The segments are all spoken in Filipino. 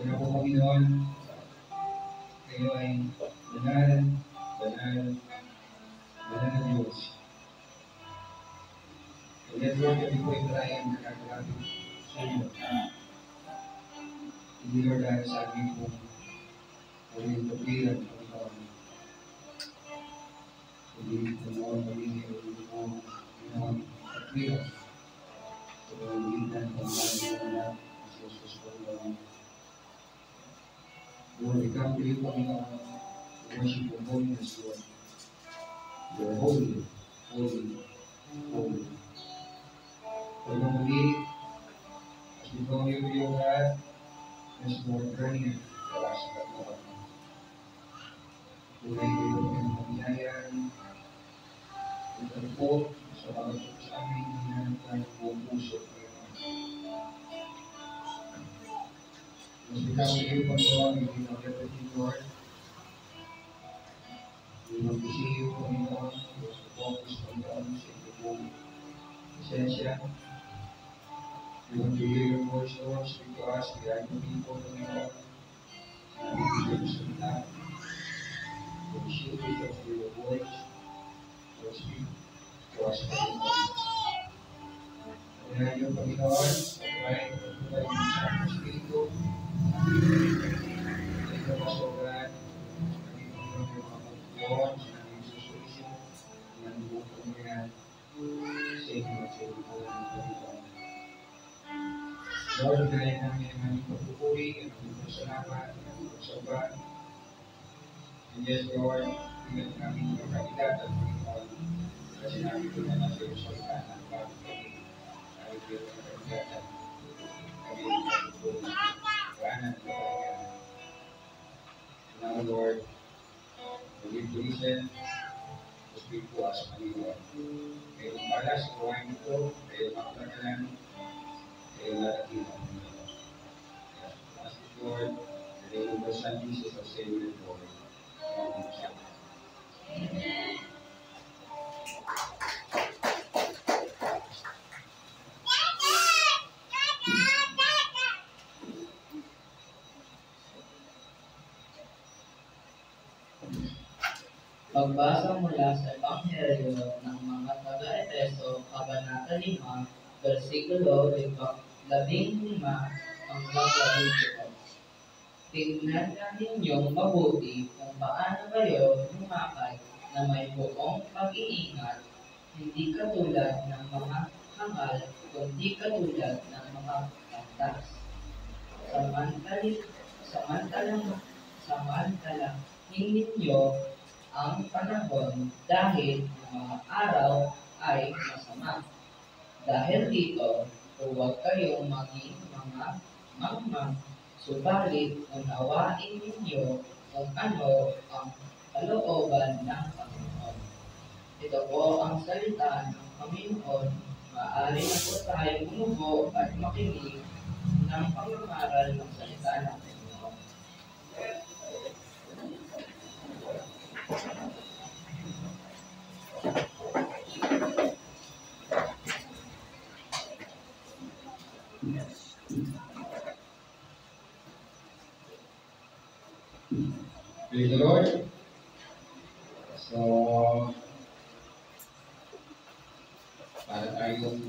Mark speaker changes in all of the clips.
Speaker 1: Kaya po Panginoon, kayo ay banal, banal, banal na Diyos. Kaya Lord, kami po ay maraming nakakalapit sa inyo. Hindi Lord dahil sa amin po maging kapilan, Panginoon. Hindi Panginoon maging Panginoon kapilan. Sa pamamagitan ng mga anak sa Jesus Panginoon. Lord, we come to you, Panginoon, to worship your holiness, Lord. You are holy, holy, holy. For the muli, as we come here to your God, there's more burning for us, Lord. Tunay kayo ng pagyayan, ito po sa mga sa aming hinanap ng buong puso, as we come to you, Panginoon, we give everything, Lord. We want to see you, Panginoon. We want to focus, Panginoon, sa iyong buong esensya. We want to hear your voice, Lord. Speak to us. We are your people, Panginoon. And we give us some time. We should be able to hear your voice. Lord, speak to us, Panginoon. Kaya yung Panginoon, pagkain sa Espiritu, ito masogan, kami Panginoon yung mga pagkukuhan, sa aming susulisin, ng buong pangyayan, sa inyo at sa inyo ng Panginoon. Lord, gaya namin ang aming pagpupuri, ang aming pasalamat, ang aming pagsamba. And yes, Lord, ingat ang aming kakalidad at Panginoon, kasi namin ito na nasa iyo salita ng bagong kami. Kami ito na kakalidad at kami ang pagpupuri. Kanan at kakalidad. Now, Lord, we need to listen to speak to us, Panginoon. Kayo ang balas, kuhain ito, kayo ang makakagalan, kayo ang lalakihan, Panginoon. Ask the Lord, the name of the Son, Jesus, our Savior and Lord. Amen.
Speaker 2: Pagbasa mula sa Ebanghelyo ng mga taga-Efeso, Kabanata 5, versikulo 15 hanggang 17. Tingnan na ninyong mabuti kung paano kayo lumakad na may buong pag-iingat, hindi katulad ng mga hangal, kundi katulad ng mga kantas. Samantalang ninyo ang panahon dahil ang mga araw ay masama. Dahil dito, huwag kayong maging mga mangmang, subalit unawain ninyo kung ano ang kalooban ng Panginoon. Ito po ang salita ng Panginoon. Maaari na po tayo bumubo at makinig ng pangangaral ng salita ng Panginoon.
Speaker 1: Praise the Lord. So, para tayong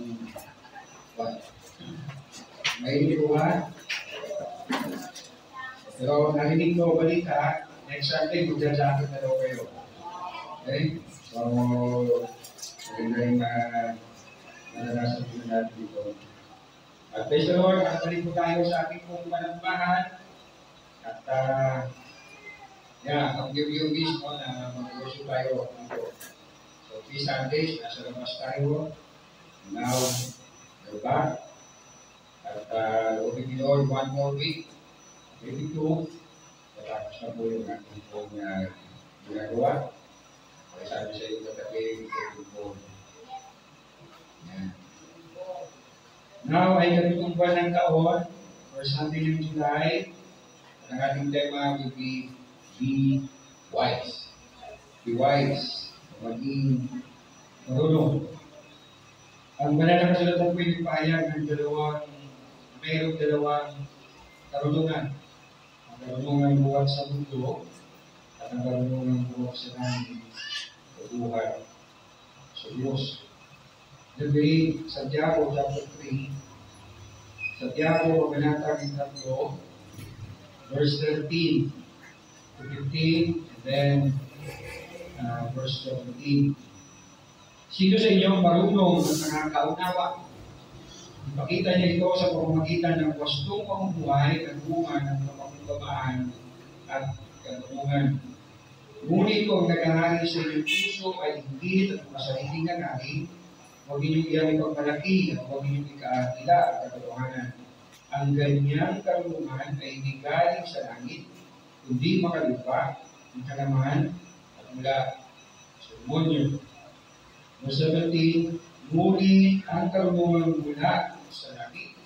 Speaker 1: mahilig ko ba? Pero narinig ko balita, next Sunday, magja-jacket na daw kayo. Okay? So, maganda yung naranasan ko natin dito. At praise the Lord, nakabalik po tayo sa ating pong panambahan. At, ang review mismo na mag-worship tayo dito. So, 3 Sundays, nasa labas tayo. Now, we're back. At, looking the Lord, 1 more week. Maybe 2. Matapos na po yung ating pong ginagawa. Kaya sabi sa iyo katabi, ito po. Now, ay ganitong buwan ng taon, or Sunday ng July, ang ating tema will be wise. Be wise. Maging marunong. Ang banal na kasulatan po yung pahayag ng mayroong dalawang karunungan. ang karunungan buhat sa mundo, at ang karunungan buhat sa langit o buhay sa Diyos. Sabi, Santiago chapter 3, Santiago, Kabanata 3, verse 13 to 15, and then verse 17. Sino sa inyo marunong at nakakaunawa? Ipakita niya ito sa pamamagitan ng wastong pamumuhay at bunga ng kapagkumbabaan at katunungan. Ngunit kung nagahari sa inyong puso ay higit at masaliting nagahing, huwag ninyong iyang ipagmalaki at huwag ninyong ikaatila at katotohanan. Ang ganyang karunungan ay hindi galing sa langit, kundi makalupa, ang kalaman at mula sa demonyo. Verse 17, ngunit ang karunungan mula sa langit,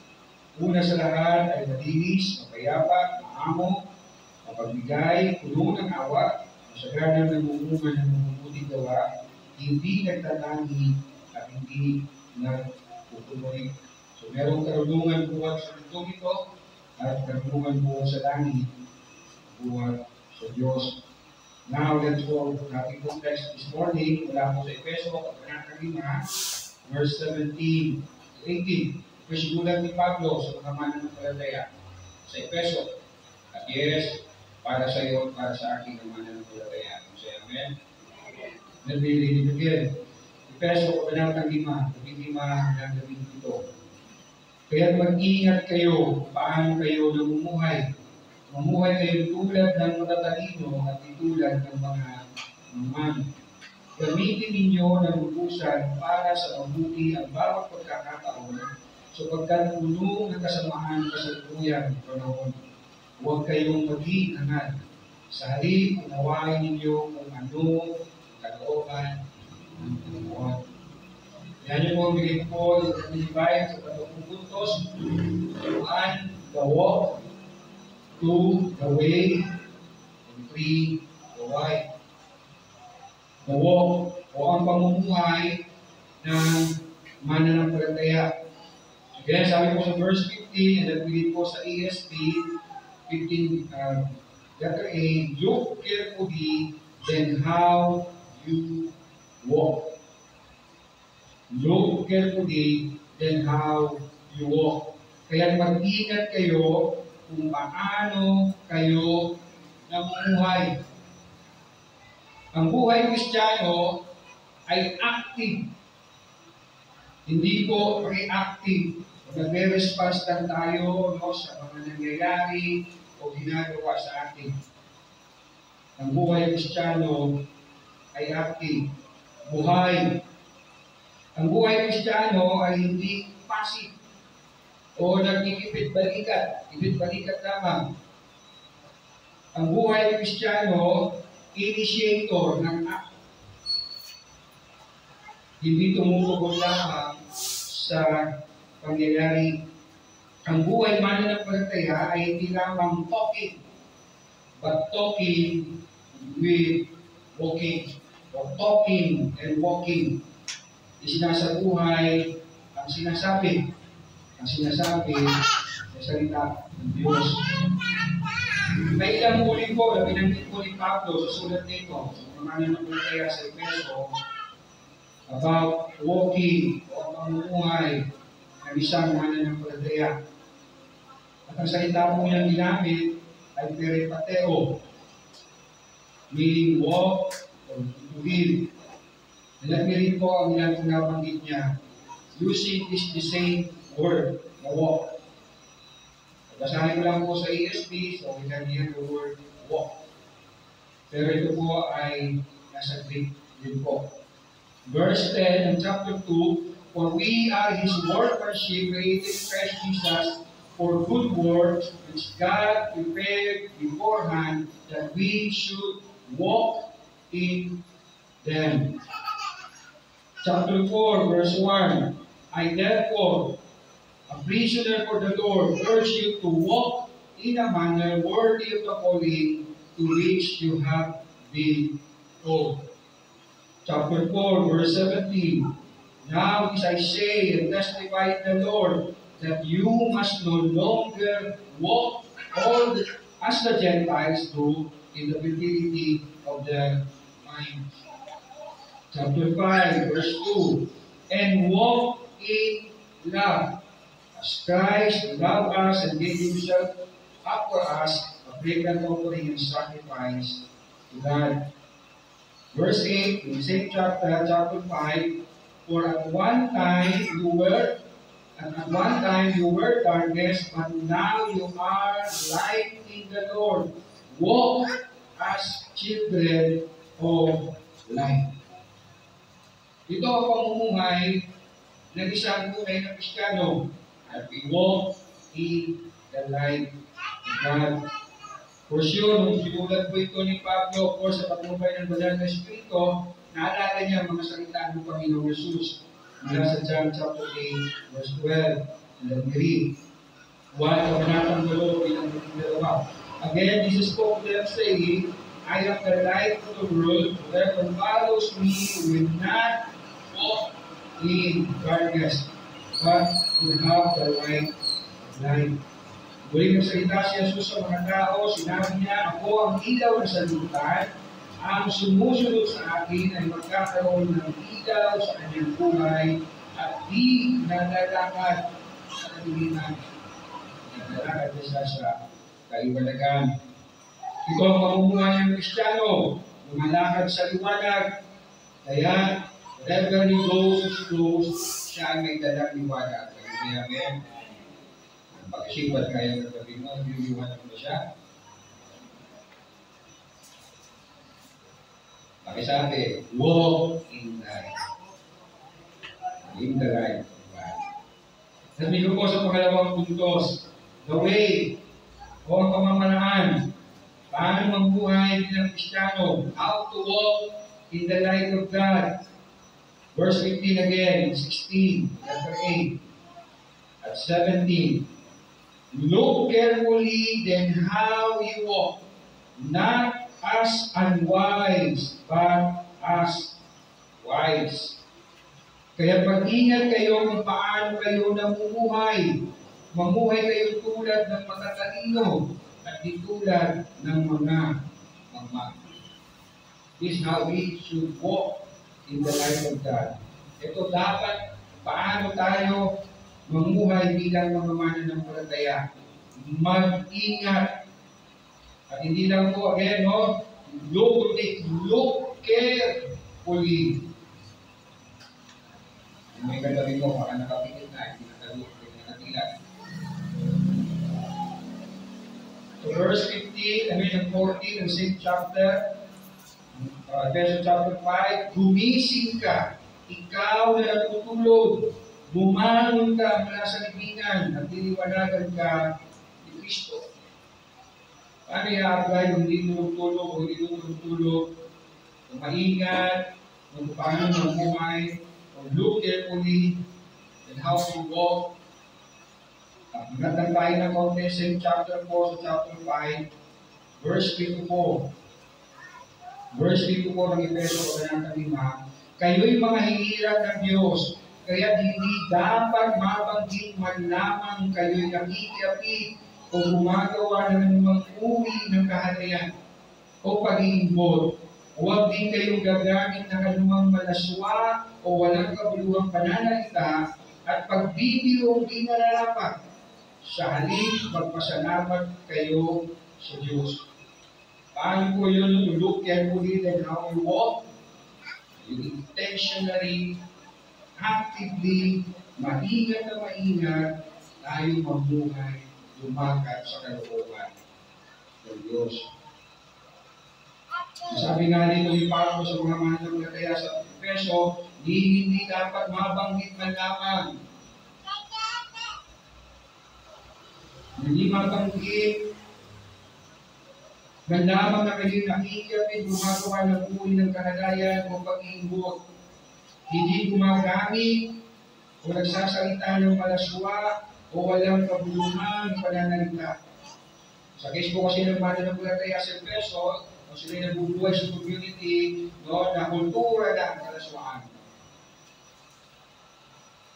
Speaker 1: una sa lahat ay malinis, mapayapa, maamo, mapagbigay, puno ng awa, masagana ng umungan ng mabubuting gawa, hindi nagtatangi at hindi nagpupunurik. So merong karunungan buhat sa mundong ito at karunungan buhat sa langit, buhat sa Diyos. Now, let's go to ating text this morning. Mula po sa Efeso, Kabanata 5, verse 17 to 18. Ito sigulat ni Pablo sa mga mananampalataya sa Efeso. At yes, para sa iyo, para sa aking mananampalataya. Say amen. Let me read it again. Efeso, Kabanata 5, 15 hanggang 17. Kaya mag-ingat kayo paano kayo namumuhay. Mamuhay kayo tulad ng matatalino at tulad ng mga mamang. Gamitin ninyo ng lubusan para sa mabuti ang bawat pagkakataon sapagkat puno ng kasamaan kasalukuyan ng panahon. Huwag kayong maging hangal. Sa halip, unawain ninyo kung ano kalooban ng Panginoon. Yan yung mga bigay ko sa pinibayan sa 30 puntos. 1, the walk. 2, the way, and 3, the why. The walk, o ang pamumuhay ng mananampalataya. Again, sabi po sa verse 15, and then we read po sa ESV, 15, letter A, look carefully then how you walk. Look carefully then how you walk. Kaya mag-ingat kayo kung paano kayo namumuhay. Ang buhay Kristiyano ay active. Hindi po reactive. Nagre-response lang tayo sa mga nangyayari o ginagawa sa atin. Ang buhay Kristiyano ay active. Buhay. Ang buhay Kristiyano ay hindi passive o nagkikipit-balikat. Ipit-balikat lamang. Ang buhay Kristiyano, initiator ng act. Hindi tumutugon lamang sa pangyayari. Ang buhay mananampalataya ay hindi lamang talking, but talking with walking. O talking and walking. Isinasabuhay ang sinasabi. Ang sinasabi sa salita ng Diyos. May ilang muli po na binanggit po ni Pablo sa sulat nito, sa mga mananampalataya sa Efeso, about walking o pamumuhay ng isang mananampalataya. At ang salita po niyang ginamit ay peripateo, meaning walk or to live. Nalagmirin po ang ilang pinabanggit niya. Using is the same word, na walk. Basahin ko lang po sa ESV, so we can hear the word walk. Pero ito po ay nasa Greek din po. Verse 10 in chapter 2, for we are His workmanship created in Christ Jesus for good works which God prepared beforehand that we should walk in them. Chapter 4, verse 1, I therefore, a prisoner for the Lord, urge you to walk in a manner worthy of the calling to which you have been called. Chapter 4, verse 17, now as I say and testify in the Lord, that you must no longer walk as the Gentiles do in the futility of their mind. Chapter 5, verse 2. And walk in love, as Christ loved us and gave himself up for us, a fragrant offering and sacrifice to God. Verse 8, in the same chapter 5, for at one time you were darkness, but now you are light in the Lord. Walk as children of light. Ito ang pamumuhay ng isang tunay na Kristiyano. At we walk in the light of God. For sure, nung sinulat po ito ni Pablo, of course, sa patnubay ng Banal na Espiritu, naalala niya ang mga salita ng Panginoong Yesus. Mula sa John chapter 8, verse 12, and 3. One, kabanatang 2, bilang 2. Again, Jesus spoke to them, saying, I am the light of the world, whoever follows me will not walk in darkness, but will have the light of life. Muling nagsalita si Jesus sa mga tao, sinabi niya, ako ang ilaw ng sanlibutan, ang sumusunod sa akin ay magkakaroon ng ilaw sa kanyang buhay at di nalalakad sa kadiliman. Nalalakad siya sa kaliwanagan. Ito ang pamumuhay ng Kristiyano, lumalakad sa liwanag, kaya wherever he goes, siya ay may dalang liwanag. Kaya amen. Pag-isipan kayo ng gabi mo, niliwanag mo siya. Pakisabi, walk in light. In the light of God. Sabi ko po sa pangalawang puntos, the way, o ang pamamaraan, paano mambuhay bilang Kristiyano, how to walk in the light of God. Verse 15 again, 16, chapter 8, at 17. Look carefully then how you walk, not as unwise, but as wise. Kaya pag-ingat kayo kung paano kayo namumuhay. Mamuhay kayo tulad ng matatalino at di tulad ng mga mangmang. This is how we should walk in the light of God. Ito dapat paano tayo mamuhay bilang mga mananampalataya. Mag-ingat. At hindi lang po, again, no? Look carefully. May katabi mo, baka nakapikit na, hindi nakatilat. So verse 15, 14, the same chapter, Ephesians chapter 5, gumising ka, ikaw na natutulog, bumangon ka mula sa libingan at diliwanagan ka ni Kristo. Paano i-apply kung hindi tulog o hindi tulog? Kung maingat, kung paano mamuhay, kung look carefully, and how to walk. Magandang tayo ng konti sa chapter 4 sa chapter 5, verse 3 to 4. Verse 3 to 4 ng Efeso Kabanata 5, kayo'y mga hihirap ng Diyos, kaya hindi dapat mabanggit man lamang kayo'y nakikiapit o gumagawa ng anumang uri ng kahalayan o pag-iimbot. Huwag din kayong gagamit ng anumang malaswa o walang kabuluhang pananalita at pagbibirong di nararapat. Sa halip, magpasalamat kayo sa Diyos. Paano po yun? To look carefully and how you walk? You intentionally, actively, maingat na maingat, tayo mabuhay, lumakad sa kalooban ng Diyos. Sabi nga dito ni Pablo sa mga mananampalataya sa Efeso, hindi dapat mabanggit man lamang. Hindi mabanggit man lamang na kayo nakikiapit, gumagawa ng uri ng kalagayan o pag-iimbot. Hindi gumagamit o nagsasalita ng malaswa o walang kabuluhan pananalita. Sa case po kasi ng mananampalataya sa Efeso, o sila nabubuhay sa community, no, na kultura na ang kalaswaan.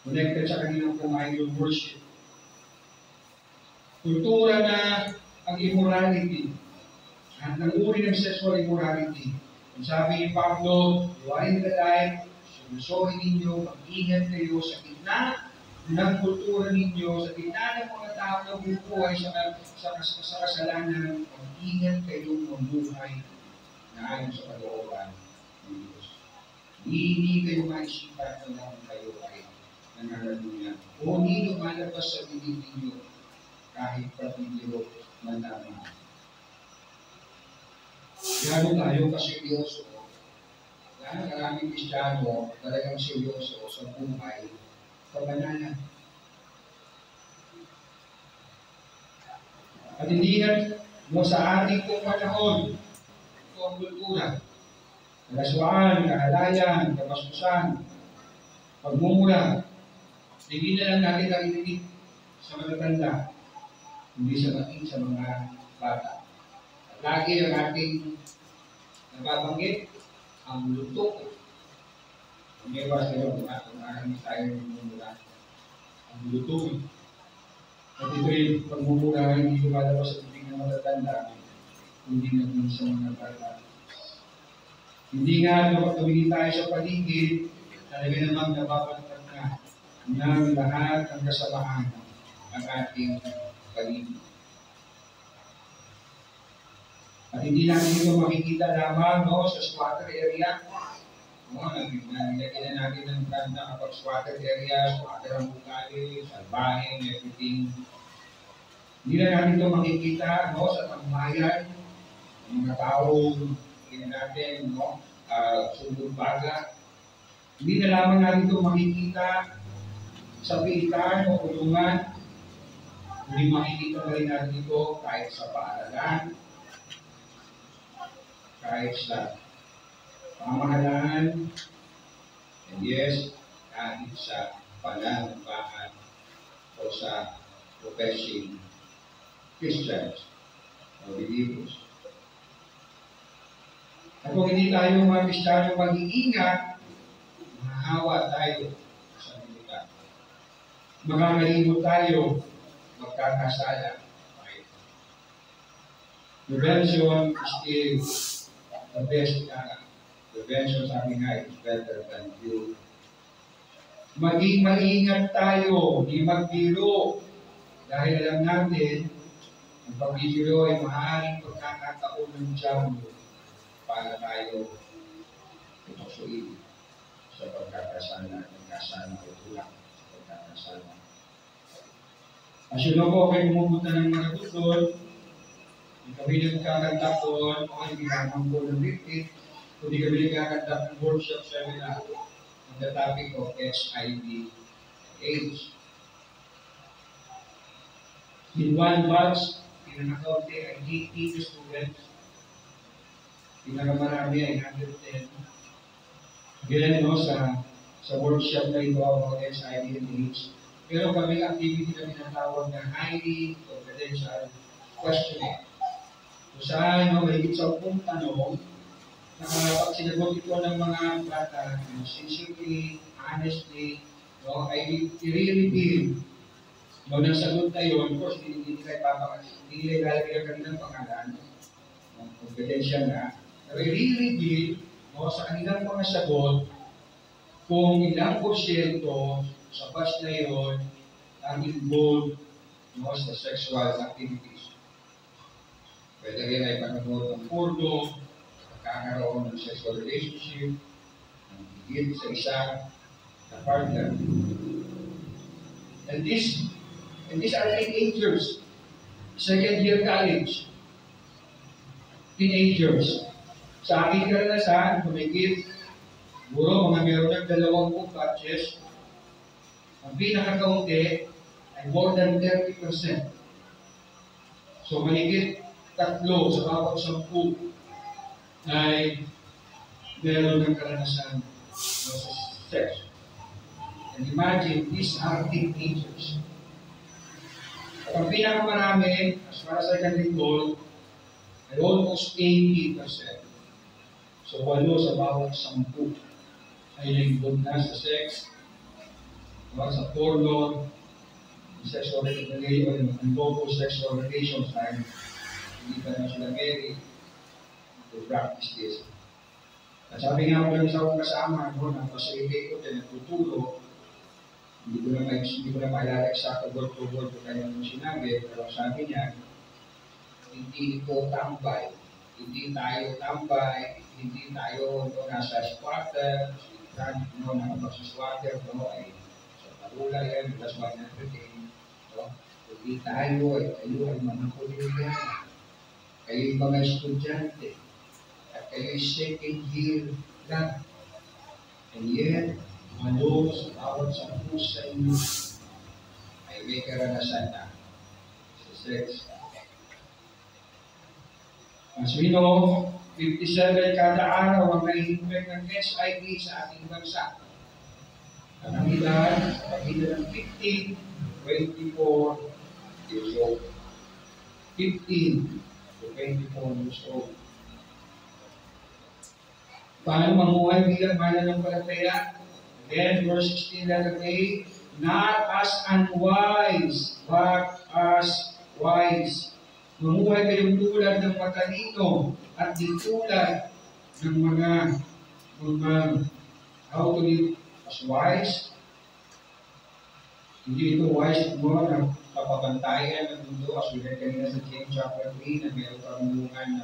Speaker 1: Connected sa kanilang pong idol worship. Kultura na ang immorality. At ng uri ng sexual immorality. Kung sabi ni Pablo, you are in the light, sinusorin ninyo, mag-ingat kayo sa gitna ng kultura ninyo, sa gitna ng mga tao na bubuhay sa kasalanan, mag-ingat kayong mabuhay na ayon sa kalooban ng Diyos. Hindi kayo maisipan na lang kayo ay nananalunan. O hindi lumalabas sa bibig ninyo kahit patibiro man lamang. Gano'n tayo kaseryoso. Gano'n maraming Kristiyano talagang seryoso sa buhay kabanalan. At hindi yan sa ating pong panahon, ito ang kultura. Kalaswaan, kahalayan, kabaskusan, pagmumura. Hindi na lang natin narinig sa matatanda, hindi sa mating sa mga bata. At lagi ang ating nababanggit, ang luto. May basta yun, kung tayo magmumura. Ang luto. At ito yung pagmumura, hindi lumalabas sa bibig ng matatanda, hindi natin sa mga bata. Hindi nga tumingin tayo sa paligid, talaga namang nababanggit na ng lahat ng kasamaan ng ating paligid. At hindi natin ito makikita lamang sa squatter area. Nilagyan na natin ng brand na kapag squatter area, squatter ang bukali, salbahin, everything. Hindi na natin ito makikita sa tambayan, ng mga tao, natin, sundong baga. Hindi na lamang natin ito makikita sa pilitan o kulungan. Hindi makikita na rin natin ito kahit sa paaralan, kahit sa pamahalaan, and yes, kahit sa pananampahan o sa professing Christians o believers. At kung hindi tayo mga Kristiyano mag-iingat, mahahawa tayo sa militar. Makakalimot tayo, magkakasala tayo. Prevention is the best. Prevention, sabi nga, is better than cure. Maging maingat tayo, hindi magbiro. Dahil alam natin, ang pagbibiro ay maaaring pagkakataon ng Diablo para tayo pupusuin sa pagkakasala, pagkasala o tulak sa pagkakasala. As you know po, kayo pumunta ng mga tutod, kami nagkakanta po, o hindi lamang po ng victim, kundi kami nagkakanta ng workshop seminar on the topic of HIV/AIDS. In one batch, pinanakaunti ay 80 students. Pinakamarami ay 110. Again, sa workshop na ito about HIV and AIDS. Pero kami activity na tinatawag na highly confidential questioning. Kung saan, mahigit sa 10 tanong, pag sinagot ito ng mga bata, sincerely, honestly, ay i-reveal. Nang sagot na yun, of course, hindi nila ilalagay ang kanilang pangalan, confidential na, pero i-reveal sa kanilang mga sagot kung ilang porsyento sa batch na yun ang involved sa sexual activities. Pwede rin ay panonood ng porno, pagkakaroon ng sexual relationship, ng higit sa isa na partner. And these are teenagers, second-year college, teenagers. Sa aking karanasan, kumikit, siguro mga meron ng 20 batches, ang pinakakaunti ay more than 30%. So, mahigit 3 sa bawat 10 ay meron ng karanasan sa sex. And imagine, these are teenagers. At ang pinakamarami, as far as I can recall, ay almost 80%. So, 8 sa bawat 10 ay nag-involve na sa sex, sa porno, sexual relations, and sexual relations, hindi pa na sila married, to practice this. At sabi nga ko lang sa akong kasama, no, na facilitate ko din, nagtuturo, hindi ko na maalala exact word to word kung kanyang sinabi, pero sabi niya, hindi ito tambay. Hindi tayo tambay, hindi tayo nasa squatter, nakapag sa squatter, ay sa palula yan, that's why everything. Hindi tayo ay mga kulila. Kayo'y mga estudyante. At kayo'y second year lang. And yet, malo sa bawat sa puso sa inyo ay may karanasan na sa sex. As we know, 57 kada araw ang nai-infect ng SIV sa ating bansa. At ang edad, sa pagitan ng 15, 24 years old. 15 to 24 years old. Paano mamuhay bilang mananampalataya? Again, verse 16 nakalagay, not as unwise, but as wise. Mamuhay kayong tulad ng matalino at di tulad ng mga how to live as wise. Hindi ito wise mo na papabantayan ng mundo as we read kanina sa James chapter 3 na mayroong karunungan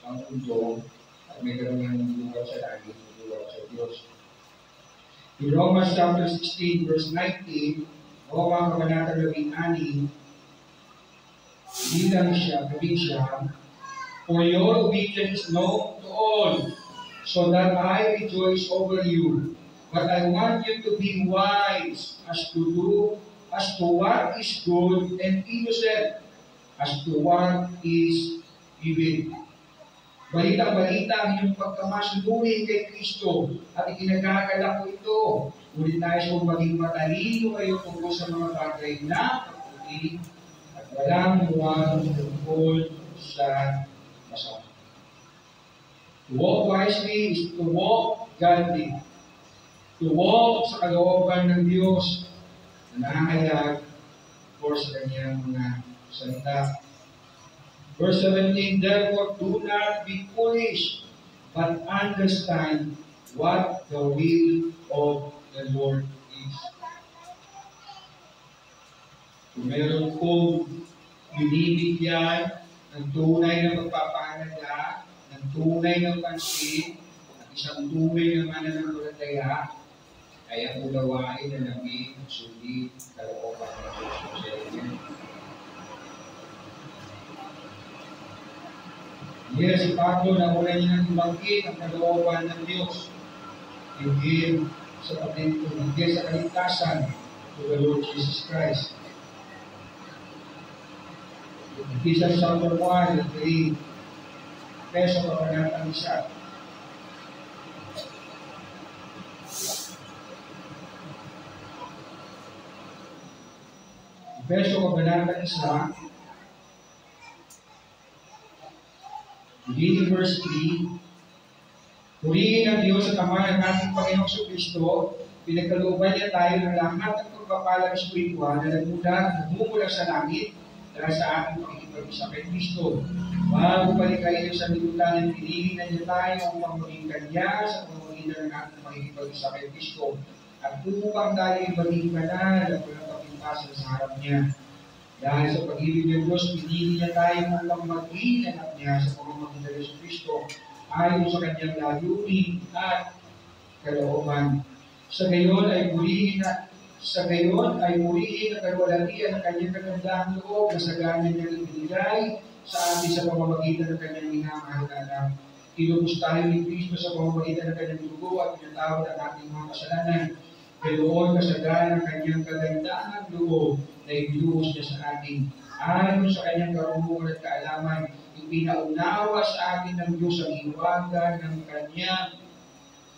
Speaker 1: ng mundo at may karunungan ng buwan sa langit ng buwan sa Diyos. In Romans chapter 16 verse 19, Roma kabanata 16, bilang siya, for your obedience is known to all, so that I rejoice over you. But I want you to be wise as to what is good and innocent, as to what is evil. Balita-balita ang inyong pagkamasuluhin kay Kristo at ikinagagala ko ito. Ngunit nais kong maging matalino kayo tungkol sa mga bagay na kaputi at walang muwang tungkol sa masama. To walk wisely is to walk godly. To walk sa kalooban ng Diyos na nakakayag for sa kanyang mga salita. Verse 17, therefore do not be foolish, but understand what the will of the Lord is. Kung meron kong binibigyan ng tunay na pagpapahalaga, ng tunay na pansin, at isang tunay na mananampalataya, ay ang unawain na namin sulit kalooban ng Diyos sa inyo. Yes, si Pablo na mula niya ng banggit ang kalooban ng Diyos. Hindi sa kaligtasan to the Lord Jesus Christ. Ephesians chapter 1, 3, Efeso kabanata 1. Efeso kabanata 1, beginning verse 3, purihin ang Diyos at Ama ng ating Panginoong Kristo, pinagkalooban niya tayo ng lahat ng pagpapalang espiritual na nagmumula sa langit dahil sa ating pakikipag-isa kay Kristo. Bago palikayin sa libutan, pinili na niya tayo upang maging Kanya sa pamamagitan ng ating pakikipag-isa kay Kristo. At upang tayo maging banal at walang kapintasan sa harap niya. Dahil sa pag-ibig ng Diyos, pinili niya tayo upang maging anak niya sa pamamagitan ng Kristo ayon sa kanyang layunin at kalooban. Sa gayon ay murihin ang kalwalhatian ng kanyang kagandahang loob na sagana niyang ibinigay sa atin sa pamamagitan ng kanyang minamahal na anak. Tinubos tayo ni Kristo sa pamamagitan ng kanyang dugo at pinatawad ang ating mga kasalanan. Ganoon kasagana ng kanyang kagandahang loob na ibinuhos niya sa atin. Ayon sa kanyang karunungan at kaalaman, ipinaunawa sa atin ng Diyos ang hiwaga ng kanyang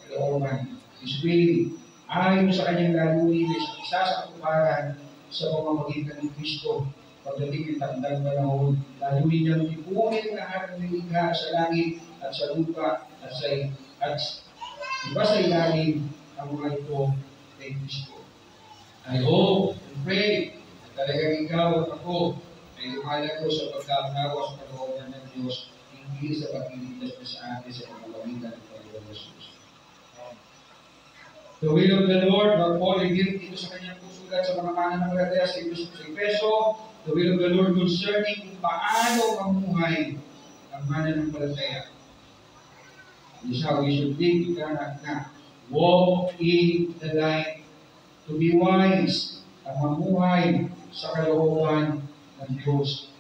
Speaker 1: kalooban. His will, ayon sa kanyang layunin na isa sa katuparan sa pamamagitan ng Kristo. Pagdating ng takdang panahon, layunin niyang ipunin lahat ng nilikha sa langit at sa lupa at iba sa ilalim ang mga ito kay Kristo. I hope and pray na talagang ikaw at ako ay lumalago sa pagkaunawa sa kalooban ng Diyos, hindi sa pagliligtas na sa atin sa pamamagitan ng Panginoon Jesus. The will of the Lord, Paul revealed dito sa kanyang sulat sa mga mananampalataya sa Efeso, the will of the Lord concerning kung paano mamuhay ang mananampalataya. This is how we should live na walk in the light, to be wise, at mamuhay sa kalooban ng Diyos.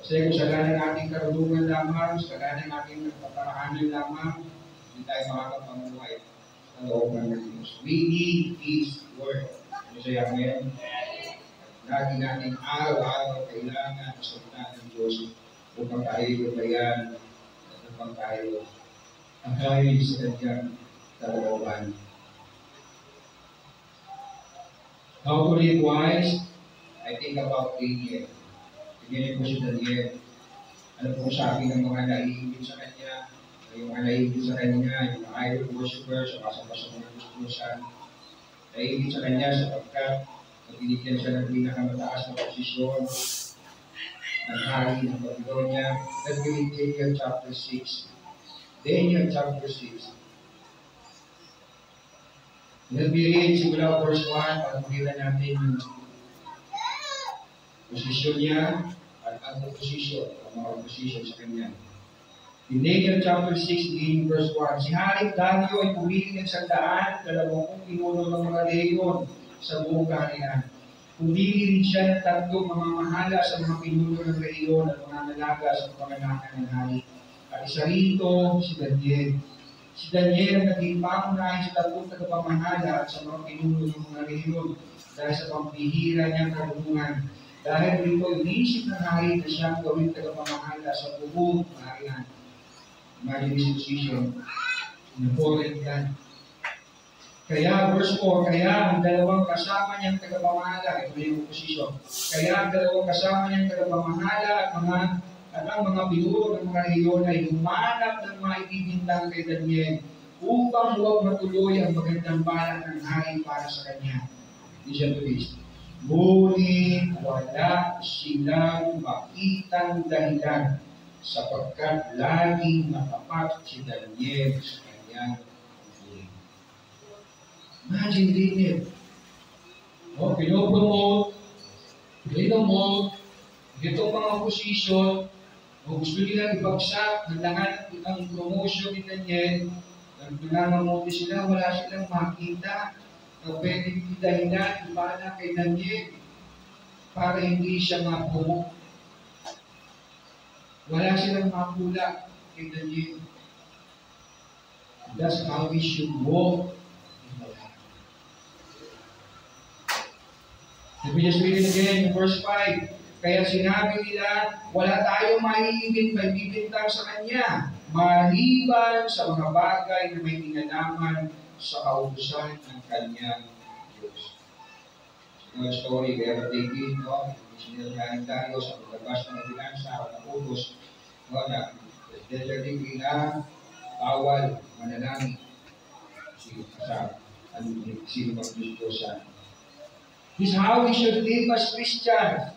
Speaker 1: Kasi kung sagalan ng ating karunungan lamang, sagalan ng ating kaparaanan lamang, hindi tayo makakapamuhay sa kalooban ng Diyos. We need His Word. Kasi amen. Lagi natin araw-araw kailangan sa salita ng Diyos upang tayo gabayan at upang tayo angkayin sa kanyang kalooban. How to live wise? I think about Daniel. Tignan po si Daniel. Ano po sabi ng mga naiingit sa kanya? Yung mga naiingit sa kanya, yung mga idol worshippers, o kasama-sa mga gustusan. Naiingit sa kanya sapagkat binigyan siya ng pinakamataas na posisyon ng hari ng Babylonia. Let's read Daniel chapter 6. Daniel chapter 6. Let's read simula verse 1 para makita natin yung posisyon niya at ang opposition, ang mga opposition sa kanya. In Daniel chapter 6, beginning verse 1, si Haring Dario ay pumili ng 120 pinuno ng mga leyon sa buong kaharian. Pumili rin siya ng 3 mamamahala sa mga pinuno ng leyon at mga nalaga sa panganakan ng hari. At isa rito si Daniel. Si Daniel ang naging pangunahin sa 3 tagapamahala at sa mga pinuno ng mga leyon dahil sa pampihira niyang karunungan. Dahil rito, inisip ng hari na siyang gawing tagapamahala sa buong kaharian. Imagine this position in the foreign land. Kaya, verse 4, kaya ang dalawang kasama niyang tagapamahala, ito yung posisyon. Kaya ang dalawang kasama niyang tagapamahala at ang mga pinuno ng mga leyon ay humanap ng mga ibibintang kay Daniel upang huwag matuloy ang magandang balak ng hari para sa kanya. Listen to this. Ngunit wala silang makitang dahilan sapagkat laging nakapat si Daniel sa kanyang pagpuri. Imagine Daniel. Pinopromote, itong mga posisyon, gusto nila ibagsak, naglangan ang promotion ni Daniel, naglangamote sila, wala silang makita na pwedeng dahilan ibala kay Daniel para hindi siya ma-promote. Wala silang makula kay Daniel. That's how we should walk in the life. Let me just read it again in verse 5. Kaya sinabi nila, wala tayong maibibintang sa Kanya, maliban sa mga bagay na may kinalaman sa kautusan ng Kanyang Diyos. So, story, kaya David, sinilagayan tayo sa paglabas ng binansa at naputos, na deserting na bawal manalangin sa sino mag-Diyosan. This is how we should live as Christians.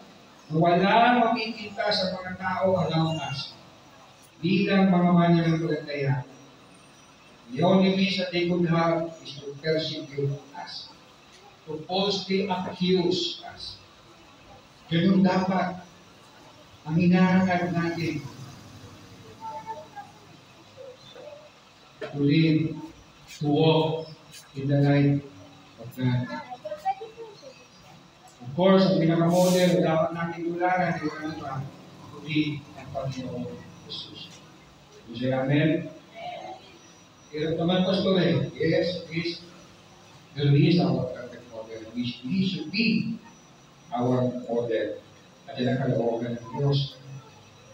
Speaker 1: Wala makikita sa mga tao around us bilang mga mananampalataya. The only means that they could have is to persecute us, to falsely accuse us. Ganun dapat ang hinahangad natin to live, to walk in the light of God. Of course, ang pinakamodel dapat natin tularan ay wala pa, kundi ang Panginoon Jesus. Say amen? Hirap naman, Pastor eh. Yes, He is our perfect model. He should be our model. At yan ang kalooban ng Diyos.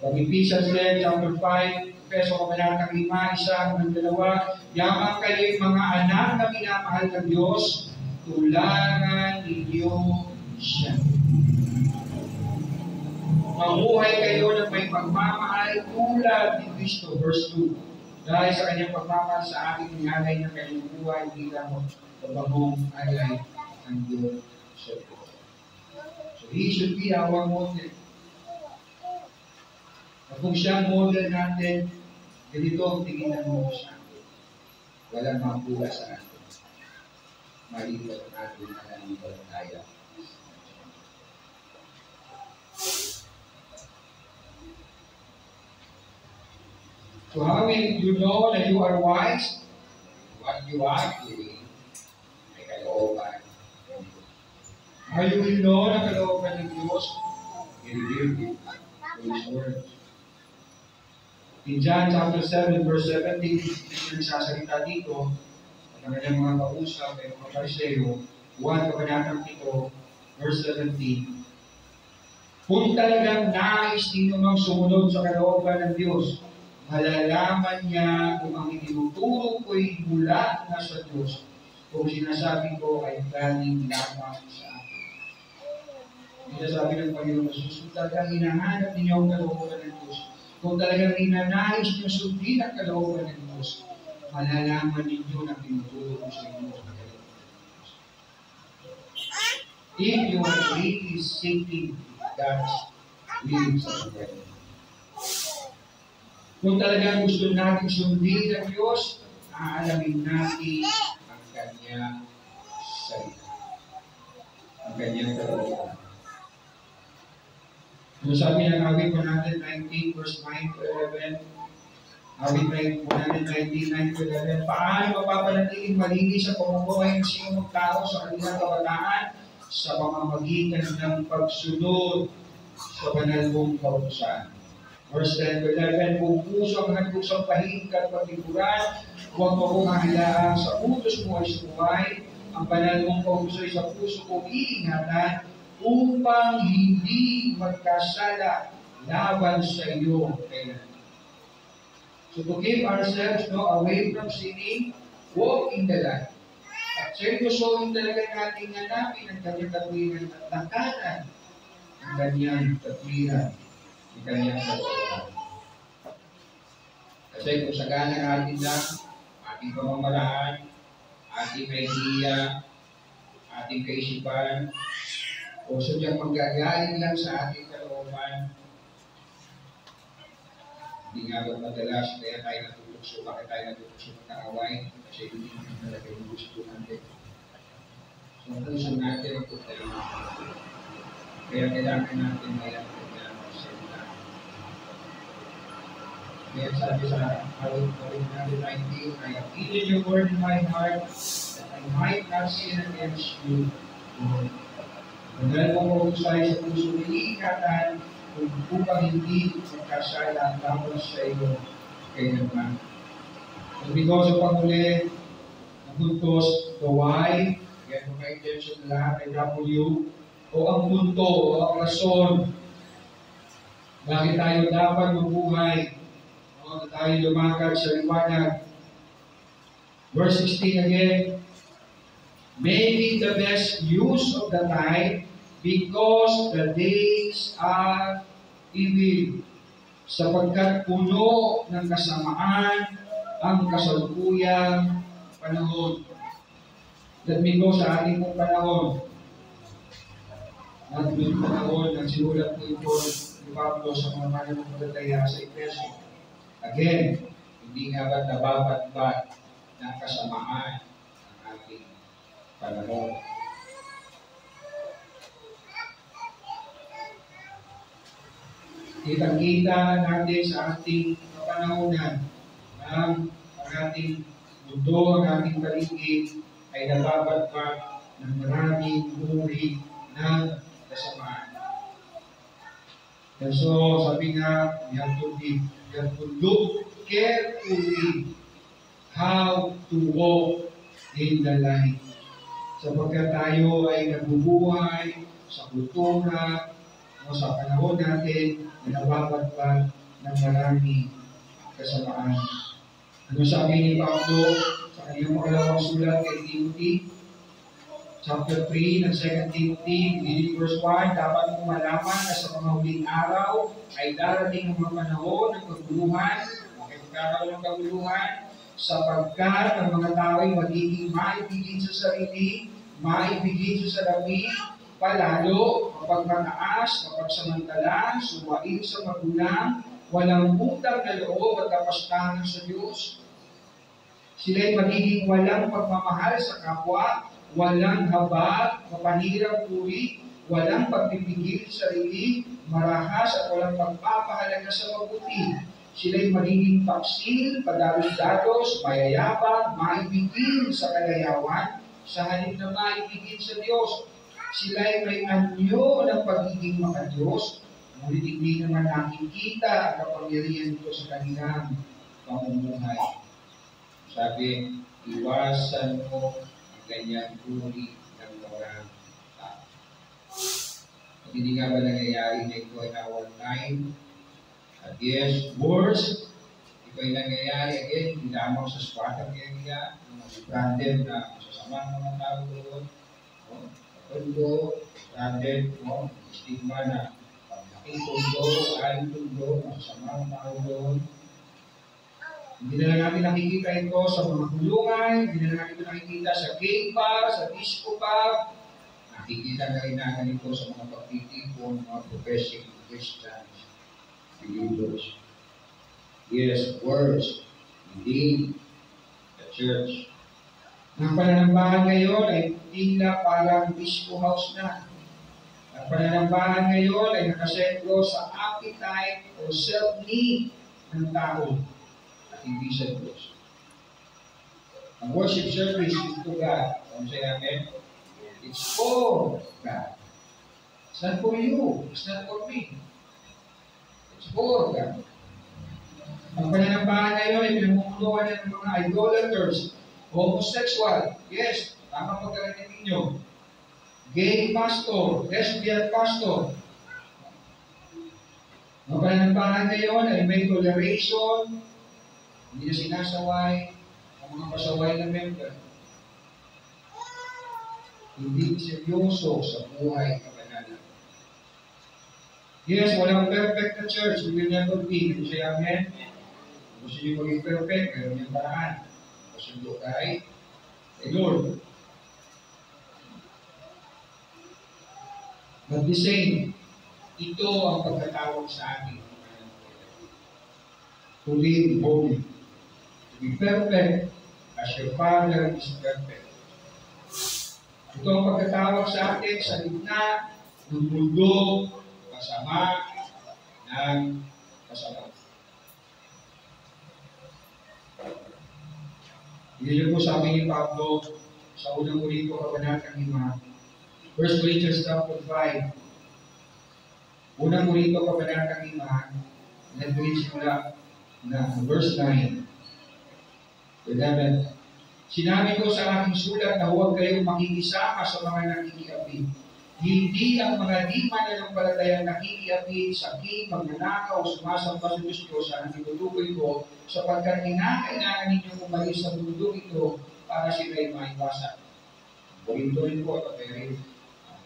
Speaker 1: Pag Ephesians 10, chapter 5, Peso Kabanatang 5, 1 hanggang 2, yamang kayo'y mga anak na minamahal ng Diyos, tularan ninyo siya. Mamuhay kayo na may pagmamahal tulad ni Kristo, verse 2. Dahil sa kanyang pagmamahal sa ating nialay ng kanyang buhay bilang pabagong alay ng Diyos sa Diyos. So He should be our model. At kung siya model natin, ganito ang tingin ng mundo sa atin. Walang mabuha sa atin. Malipat natin na nananampalataya. So how will you know that you are wise? What you are doing ay kalooban. How you will know na kalooban ng Diyos? I-reveal it through His Word. In John chapter 7, verse 17, ito nagsasalita dito, at ang kanyang mga kausap ay mga Pariseo, 1 Kabanatang 7, verse 17, kung talagang nais ninyo mang sumunod sa kalooban ng Diyos, malalaman niya kung ang itinuturo ko'y mula na sa Diyos, kung sinasabi ko ay galing lamang sa akin. Sinasabi ng Panginoon Jesus, kung talagang hinahanap ninyo ang kalooban ng Diyos, kung talagang ninanais niyo sundin ang kalooban ng Diyos, malalaman ninyo na tinuturo ko sa inyo ang kalooban ng Diyos. If you are really seeking God's will sa buhay. Kung talagang gusto natin sundin ang Diyos, aalamin natin ang Kanyang salita. Ang Kanyang kalooban. So sabi ng awit 119 verse 9 to 11, awit 119, 9 to 11, paano mapapanatiling malinis ang pamumuhay ng sinumang tao sa kanilang kabataan sa pamamagitan ng pagsunod sa banal mong kautusan. Verse 10 to 11, kung puso ang nagpusang pahig at pagtikuran, huwag mo kong hahalaan sa utos mo ay sumuhay, ang banal mong kautusan sa puso kong iingatan, upang hindi magkasala laban sa iyo kailan. So to keep ourselves away from sinning, walk in the light. At seryosohin talaga natin hanapin ang kanyang katwiran at takanan ang kanyang katwiran, ang kanyang kalooban. Kasi kung sagana natin lang, ating pamamaraan, ating idea, ating kaisipan, o sadyang manggagaling lang sa ating kalooban, hindi nga ba madalas kaya tayo natutokso, bakit tayo natutokso ng kaaway? Kasi hindi naman talaga yung gusto natin. So, ang puso natin ang putay. Kaya kailangan natin mayroon na magsalita. Kaya sabi sa awit 19, I have hidden your word in my heart that I might not sin against you, Lord. Kung dahil mo sa puso iingatan, kung upang hindi magkasala ang laban sa iyo kailanman. So because of panghuli, ang puntos, the why, yan mga intention na lahat ay W, o ang punto, o ang rason, bakit tayo dapat mabuhay, o tayo lumakad sa liwanag. Verse 16 again, making the best use of the time because the days are evil. Sapagkat puno ng kasamaan ang kasalukuyang panahon. That means sa ating pong panahon. At yung panahon na sinulat po ito ni Pablo sa mga mananampalataya sa Efeso. Again, hindi nga ba nababatbat ng kasamaan ang ating panahon. Kitang-kita natin sa ating kapanahonan ang ating mundo, ang ating paligid ay nababatbat ng maraming uri ng kasamaan. And so, sabi nga, we have to look carefully how to walk in the light. Sapagkat tayo ay nabubuhay sa kultura o sa panahon natin na nababatbat ng maraming kasamaan. Ano sabi ni Pablo sa kanyang pangalawang sulat kay Timothy? Chapter 3 ng 2 Timothy, verse 1, dapat mong malaman na sa mga huling araw ay darating ang mga panahon ng kaguluhan. Bakit magkakaroon ng kaguluhan? Sapagkat ang mga tao ay magiging maibigin sa sarili, maibigin sa salapi, palalo, mapagmataas, mapagsamantala, suwain sa magulang, walang utang na loob at kapastangan sa Diyos. Sila'y magiging walang pagmamahal sa kapwa, walang habag, mapanirang puri, walang pagpipigil sa sarili, marahas at walang pagpapahalaga sa mabuti. Sila'y magiging paksil, padalos-dalos, mayayabang, maibigin sa kalayawan, sa halip na maibigin sa Diyos. Sila'y may anyo ng pagiging makadiyos, ngunit hindi naman nakikita ang kapangyarihan nito sa kanilang pamumuhay. Sabi, iwasan mo ang ganyang uri ng mga tao. At hindi nga ba nangyayari na ito in our time? At yes, worse, ito ay nangyayari again, hindi lamang sa squatter area, mga branded na masasamang mga tao doon, tundo, branded, stigma na paglaking tundo, aling tundo, masasamang tao doon. Hindi na lang natin nakikita ito sa mga kulungan, hindi na lang natin ito nakikita sa gay bar, sa disco bar. Nakikita na rin natin ito sa mga pagtitipon, mga professing Christians, believers. Yes, words, indeed, the church. Ang pananambahan ngayon ay tila parang disco house na. Ang pananambahan ngayon ay nakasentro sa appetite o self-need ng tao. Hindi sa Diyos. Ang worship service is to God. Kung say namin, it's for God. It's not for you. It's not for me. It's for God. Ang pananambahan ngayon ay pinamumunuan ng mga idolaters, homosexual. Yes, tama pagkarating ninyo. Gay pastor, lesbian pastor. Ang pananambahan ngayon ay may toleration, hindi na sinasaway ang mga pasaway na member. Hindi seryoso sa buhay kabanalan. Yes, walang perfect na church. We will never be. Kung siya amen, gusto niyo maging perfect, meron niyang paraan. Pasundo kay Lord. But the same, ito ang pagkatawag sa atin. To live holy. To be perfect as your Father is perfect. Ito ang pagkatawag sa atin sa gitna ng mundo, kasama ng kasama. Hindi po sabi ni Pablo sa unang Korinto, Kabanatang 5, 1 Corinthians chapter 5, unang Korinto, Kabanatang 5, nag-reach mula na verse 9. 11. Sinabi ko sa aking sulat na huwag kayong makikisama sa mga nakikiapid. Hindi ang mga di mananampalatayang nakikiapid, sakit, magnanakaw, sumasamba sa Diyos ang tinutukoy ko, sapagkat kinakailangan ninyong umalis sa mundo ito para sila'y maiwasan. Korinto rin po, pero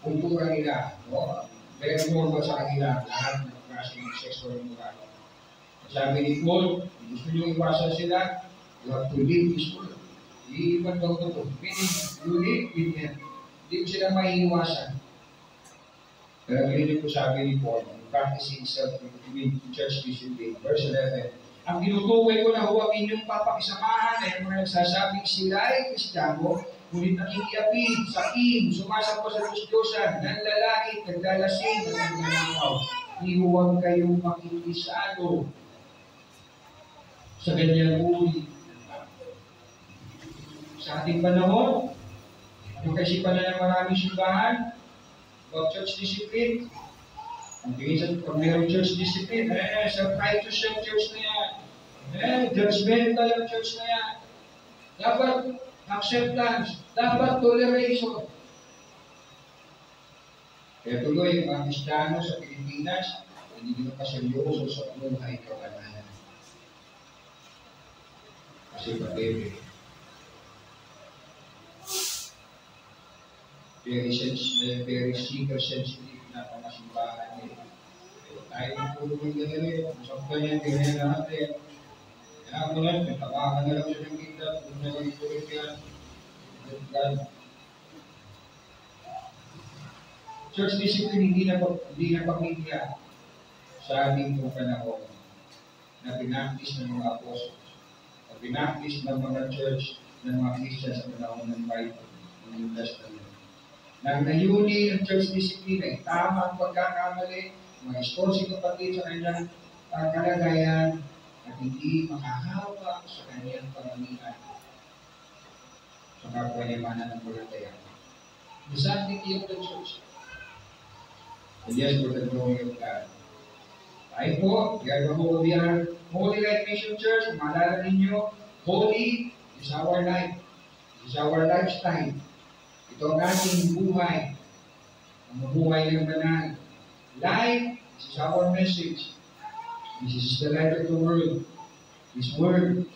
Speaker 1: kultura nila, very normal sa kanila, lahat ng klaseng sexual moral. Sabi ni Paul, gusto nyo iwasan sila, you have to live peaceful. Iiwan daw ito. Meaning, you live with them. Hindi ko sila maiiwasan. Pero ganyan po sabi ni Paul, practicing self-discipline, church discipline. Verse 11, ang tinutukoy ko na huwag inyong papakisamahan ay ang mga nagsasabing sila ay Kristiyano, ngunit nakikiapid, sakim, sumasamba sa Diyos-Diyosan, nanlalait, naglalasing, at nagnanakaw. Huwag kayong makikisalo sa ganyang uri. Sa ating panahon, yung kaisipan na ng maraming simbahan, about church discipline, ang tingin sa pag mayroong church discipline, self-righteous yung church na yan, judgmental yung church na yan, dapat acceptance, dapat toleration. Kaya tuloy, ang mga Kristiyano sa Pilipinas, hindi nila paseryoso sa buhay kabanalan. Kasi pag-ibig. Very seeker-sensitive na pamasimbahan nila. Pero tayo ng puro ng ganyan, usap ka niya, ganyan natin. Kaya mo lang, may tabakan na lang siya ng kita, kung na lang ito yan. church discipline hindi na pamilya sa ating panahon na pinaktis ng mga apostles, na pinaktis ng mga church, ng mga Christian sa panahon ng Bible, ng New Testament. Nang layunin ng church discipline ay tama ang pagkakamali, ma-expose si kapatid sa kanyang kalagayan at hindi makahawak sa kanyang pamamihan sa kapwa niya mananampalataya. The sanctity of the church. And yes, for the glory of God. Tayo po, we are Holy Life Mission Church. Kung maalala ninyo, holy is our life. It is our lifestyle. Ito ang ating buhay. Ang mabuhay ng banal. Life is our message. This is the light of the world. His word.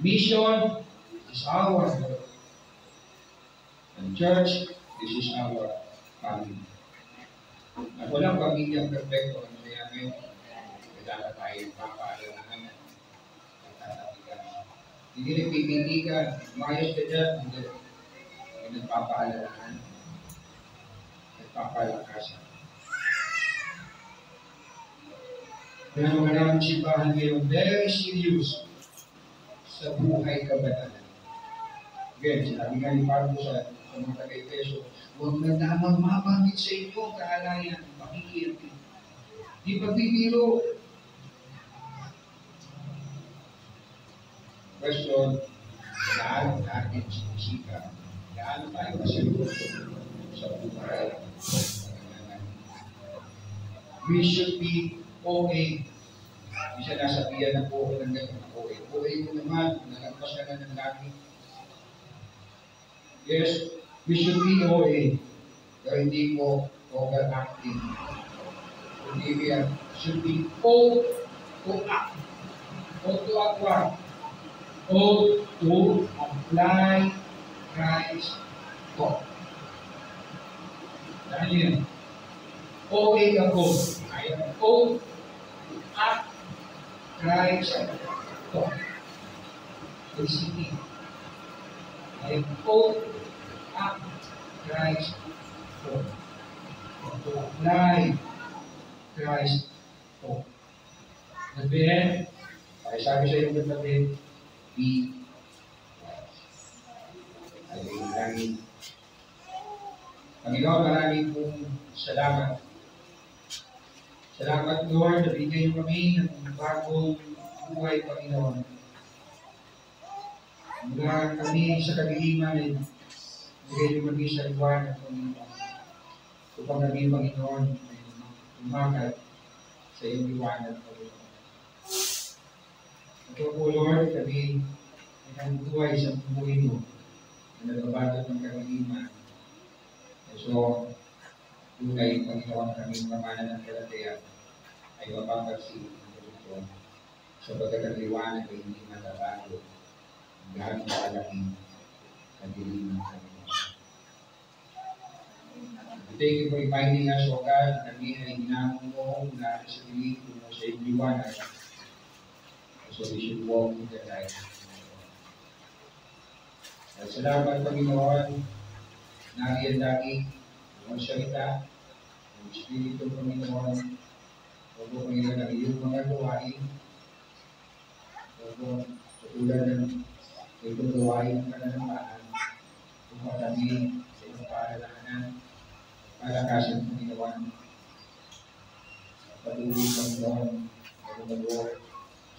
Speaker 1: Mission is our work. And church, this is our family. At walang pamilyang perfecto. Kaya ngayon, kailangan tayo papaalalahan at tatapigan. Hindi nagpipindigan. Umayos ka dyan. Hindi nagpapaalalahan. Nagpapalakasan. Kaya mga maraming simbahan ngayon, very serious sa buhay kabanalan. Again, sinabi nga ni Pablo sa mga taga-Efeso, huwag na damang mabanggit sa inyo ang kahalayan, pakikirti. Di pagbibiro. Question, gaano natin sinisika? Gaano tayo kaseryoso sa buhay? We should be OA. Hindi siya nasabihan na po ng gano'n. OA mo naman, nalagpas ka na ng lagi. Yes, we should be OA. Pero hindi po overacting. Hindi we should be O to act. O to act what? O to apply Christ thought. Dahil yun. OA ako. I am O to act Christ thought. Basically, I am O to act Christ thought. To apply Christ thought. And then, ay sabi sa iyo kapatid, be wise. Ay lagi. Panginoon, maraming pong salamat. Salamat, Lord, na bigay mo kami ng bagong buhay, Panginoon. Mula kami sa kadiliman ay bigay mo kami sa liwanag, Panginoon. Upang kami, Panginoon, ay umagat sa iyong liwanag, Panginoon. Ito po, Lord, kami ay nabubuhay sa buhay mo na nagbabagot ng kadiliman. So, tunay, Panginoon, kaming pamanan ng kalataya ay mapapagsilip ng ito sa pagkakaliwanag ay hindi matabago ang gano'ng kalaking kadiliman ng Panginoon. Thank you for reminding us, O God, na kami ay ginamon mo na sa piling mo sa iyong liwanag. So we should walk in the light. At salamat, Panginoon, nariyan lagi ang salita, ang Espiritu, Panginoon, huwag mo, Panginoon, ang iyong mga gawain, huwag mo, tulad ng iyong gawain ng kananamaan, upang kami sa iyong paalalahanan, palakasan, Panginoon, patuloy, Panginoon, magumagor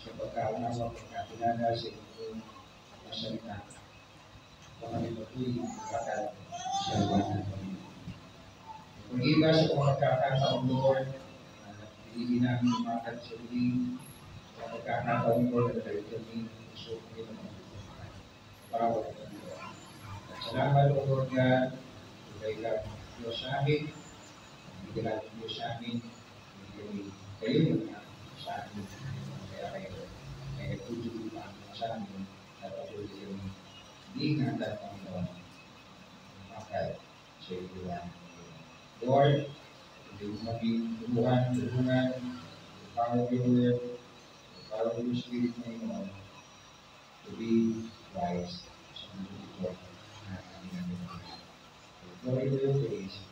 Speaker 1: sa pagkaunawa, pagkakilala sa iyong salita. Huwag kami patuloy, magkakal sa liwanag, Panginoon. Kung iba sa mga pagkakataon, Lord, piliin namin umakat sa uli, sa pagkakataon, Lord, na dahil kami, gusto kami naman bawat kami. At salamat, O Lord God, kay God, Diyos sa amin, hindi ka natin Diyos sa amin, hindi kami kayo naman sa amin, kaya kayo, kaya tutuloy pa sa amin, at patuloy kami, hindi nga natin ang gawin, umakat sa iyong Lord, hindi mo maging tulungan, the power of your word, the power of your spirit, Panginoon, to be wise sa mundo ito na aming nagawin. Glory to your praise.